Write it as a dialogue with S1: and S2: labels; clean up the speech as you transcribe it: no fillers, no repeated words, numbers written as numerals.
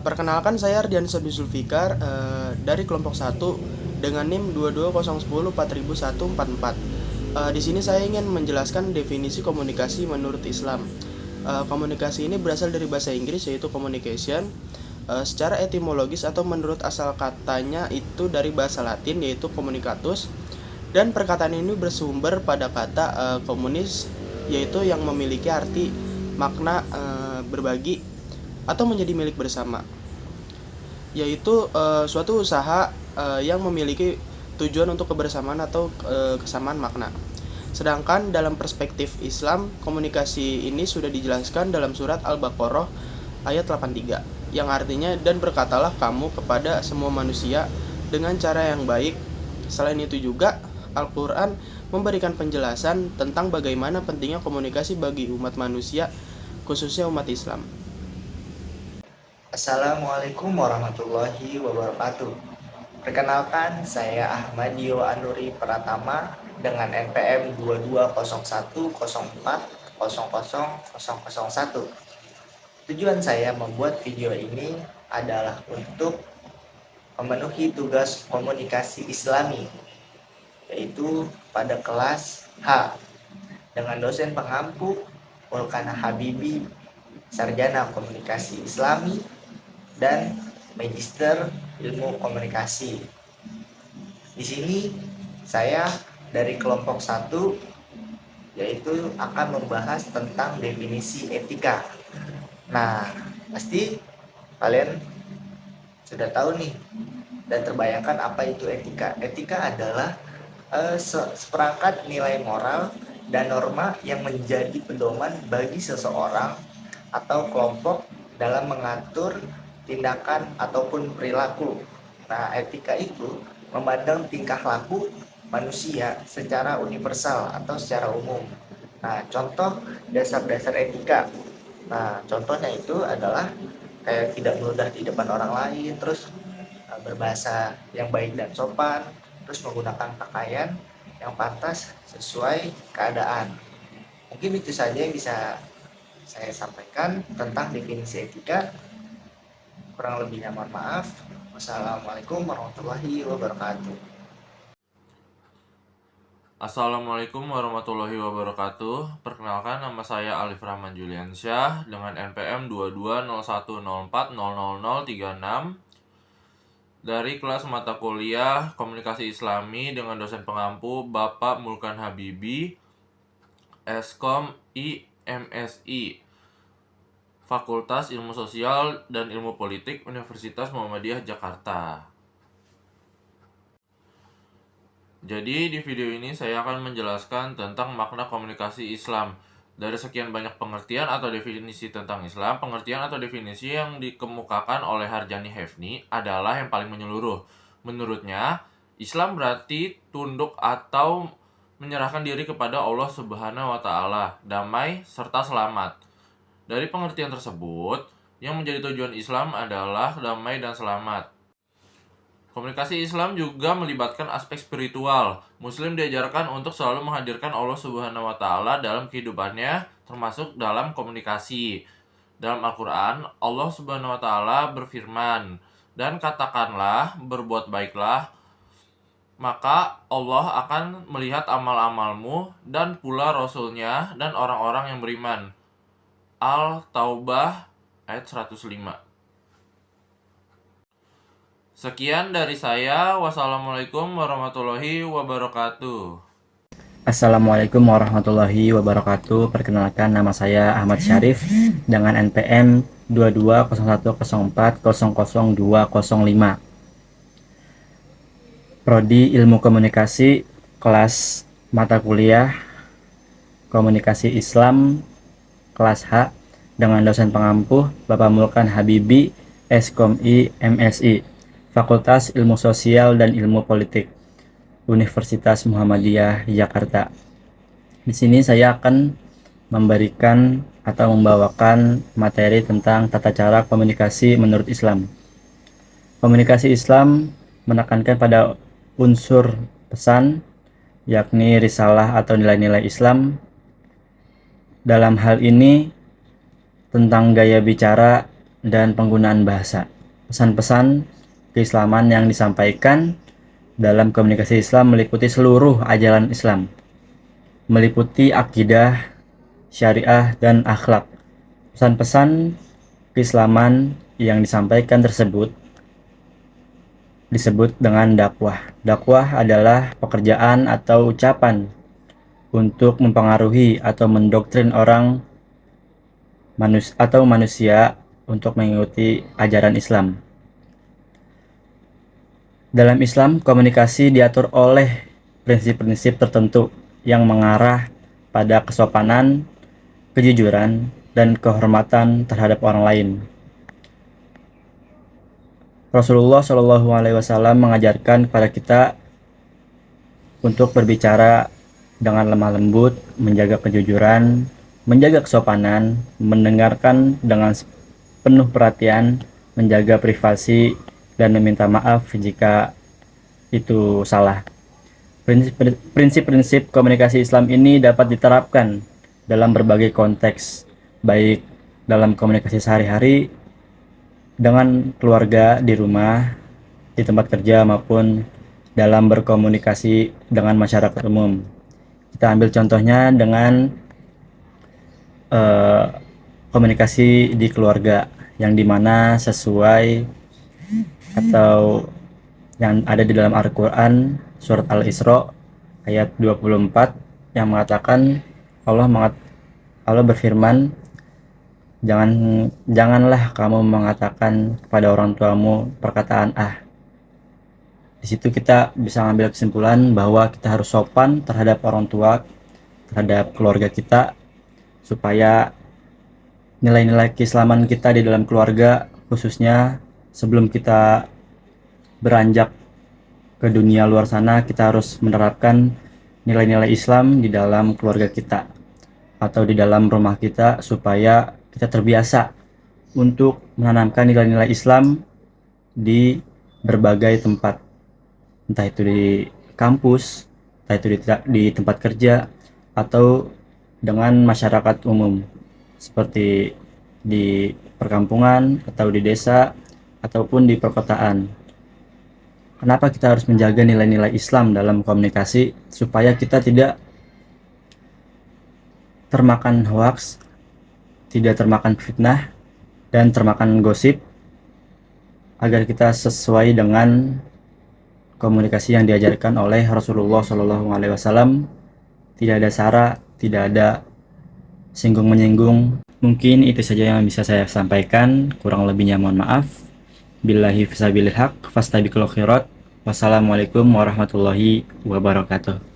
S1: Perkenalkan, saya Ardian Sabi Zulfikar dari kelompok 1 dengan NIM 22010400144. Di sini saya ingin menjelaskan definisi komunikasi menurut Islam. Komunikasi ini berasal dari bahasa Inggris, yaitu communication. Secara etimologis atau menurut asal katanya itu dari bahasa Latin, yaitu communicatus, dan perkataan ini bersumber pada kata komunis, yaitu yang memiliki arti makna berbagi atau menjadi milik bersama, yaitu suatu usaha yang memiliki tujuan untuk kebersamaan atau kesamaan makna. Sedangkan dalam perspektif Islam, komunikasi ini sudah dijelaskan dalam surat Al-Baqarah ayat 83, yang artinya, dan berkatalah kamu kepada semua manusia dengan cara yang baik. Selain itu juga Al-Quran memberikan penjelasan tentang bagaimana pentingnya komunikasi bagi umat manusia, khususnya umat Islam.
S2: Assalamualaikum warahmatullahi wabarakatuh. Perkenalkan, saya Ahmadio Anuri Pratama dengan NPM 220104000001. Tujuan saya membuat video ini adalah untuk memenuhi tugas komunikasi Islami, yaitu pada kelas H dengan dosen pengampu Mulkana Habibi, Sarjana Komunikasi Islami dan Magister Ilmu Komunikasi. Di sini saya dari kelompok 1, yaitu akan membahas tentang definisi etika. Nah, pasti kalian sudah tahu nih dan terbayangkan apa itu etika. Etika adalah seperangkat nilai moral dan norma yang menjadi pedoman bagi seseorang atau kelompok dalam mengatur tindakan ataupun perilaku. Nah, etika itu memandang tingkah laku manusia secara universal atau secara umum. Nah, contoh dasar-dasar etika. Nah, contohnya itu adalah kayak tidak meludah di depan orang lain, terus berbahasa yang baik dan sopan, terus menggunakan pakaian yang pantas sesuai keadaan. Mungkin itu saja yang bisa saya sampaikan tentang definisi etika. Kurang lebihnya mohon maaf. Wassalamualaikum warahmatullahi wabarakatuh.
S3: Assalamualaikum warahmatullahi wabarakatuh. Perkenalkan, nama saya Alif Rahman Juliansyah dengan NPM 220104000036 dari kelas mata kuliah Komunikasi Islami dengan dosen pengampu Bapak Mulkan Habibi, Eskom IMSI, Fakultas Ilmu Sosial dan Ilmu Politik, Universitas Muhammadiyah Jakarta. Jadi di video ini saya akan menjelaskan tentang makna komunikasi Islam. Dari sekian banyak pengertian atau definisi tentang Islam, pengertian atau definisi yang dikemukakan oleh Harjani Hefni adalah yang paling menyeluruh. Menurutnya, Islam berarti tunduk atau menyerahkan diri kepada Allah Subhanahu wa Ta'ala, damai serta selamat. Dari pengertian tersebut, yang menjadi tujuan Islam adalah damai dan selamat. Komunikasi Islam juga melibatkan aspek spiritual. Muslim diajarkan untuk selalu menghadirkan Allah Subhanahu wa Ta'ala dalam kehidupannya, termasuk dalam komunikasi. Dalam Al-Quran, Allah Subhanahu wa Ta'ala berfirman, "Dan katakanlah, berbuat baiklah, maka Allah akan melihat amal-amalmu dan pula Rasul-Nya dan orang-orang yang beriman." Al-Taubah ayat 105. Sekian dari saya. Wassalamualaikum warahmatullahi wabarakatuh.
S4: Assalamualaikum warahmatullahi wabarakatuh. Perkenalkan, nama saya Ahmad Syarif dengan NPM 220104000205. Prodi Ilmu Komunikasi, kelas mata kuliah Komunikasi Islam kelas H dengan dosen pengampu Bapak Mulkan Habibi, Eskom IMSI, Fakultas Ilmu Sosial dan Ilmu Politik, Universitas Muhammadiyah Jakarta. Di sini saya akan memberikan atau membawakan materi tentang tata cara komunikasi menurut Islam. Komunikasi Islam menekankan pada unsur pesan, yakni risalah atau nilai-nilai Islam. Dalam hal ini tentang gaya bicara dan penggunaan bahasa. Pesan-pesan keislaman yang disampaikan dalam komunikasi Islam meliputi seluruh ajaran Islam, meliputi akidah, syariah, dan akhlak. Pesan-pesan keislaman yang disampaikan tersebut disebut dengan dakwah. Dakwah adalah pekerjaan atau ucapan untuk mempengaruhi atau mendoktrin orang manusia untuk mengikuti ajaran Islam. Dalam Islam, komunikasi diatur oleh prinsip-prinsip tertentu yang mengarah pada kesopanan, kejujuran, dan kehormatan terhadap orang lain. Rasulullah Shallallahu Alaihi Wasallam mengajarkan kepada kita untuk berbicara dengan lemah lembut, menjaga kejujuran, menjaga kesopanan, mendengarkan dengan penuh perhatian, menjaga privasi, dan meminta maaf jika itu salah. Prinsip-prinsip komunikasi Islam ini dapat diterapkan dalam berbagai konteks, baik dalam komunikasi sehari-hari, dengan keluarga, di rumah, di tempat kerja, maupun dalam berkomunikasi dengan masyarakat umum. Kita ambil contohnya dengan komunikasi di keluarga, yang dimana sesuai atau yang ada di dalam Al-Quran surat Al-Isra ayat 24 yang mengatakan Allah berfirman, janganlah kamu mengatakan kepada orang tuamu perkataan ah. Di situ kita bisa mengambil kesimpulan bahwa kita harus sopan terhadap orang tua, terhadap keluarga kita, supaya nilai-nilai keislaman kita di dalam keluarga, khususnya sebelum kita beranjak ke dunia luar sana, kita harus menerapkan nilai-nilai Islam di dalam keluarga kita atau di dalam rumah kita, supaya kita terbiasa untuk menanamkan nilai-nilai Islam di berbagai tempat, entah itu di kampus, entah itu di tempat kerja, atau dengan masyarakat umum seperti di perkampungan atau di desa ataupun di perkotaan. Kenapa kita harus menjaga nilai-nilai Islam dalam komunikasi, supaya kita tidak termakan hoaks, tidak termakan fitnah, dan termakan gosip, agar kita sesuai dengan komunikasi yang diajarkan oleh Rasulullah Shallallahu Alaihi Wasallam. Tidak ada sara, tidak ada singgung menyinggung. Mungkin itu saja yang bisa saya sampaikan, kurang lebihnya mohon maaf. Billahi fisabilil haq, fastabiqul khairat. Wassalamualaikum warahmatullahi wabarakatuh.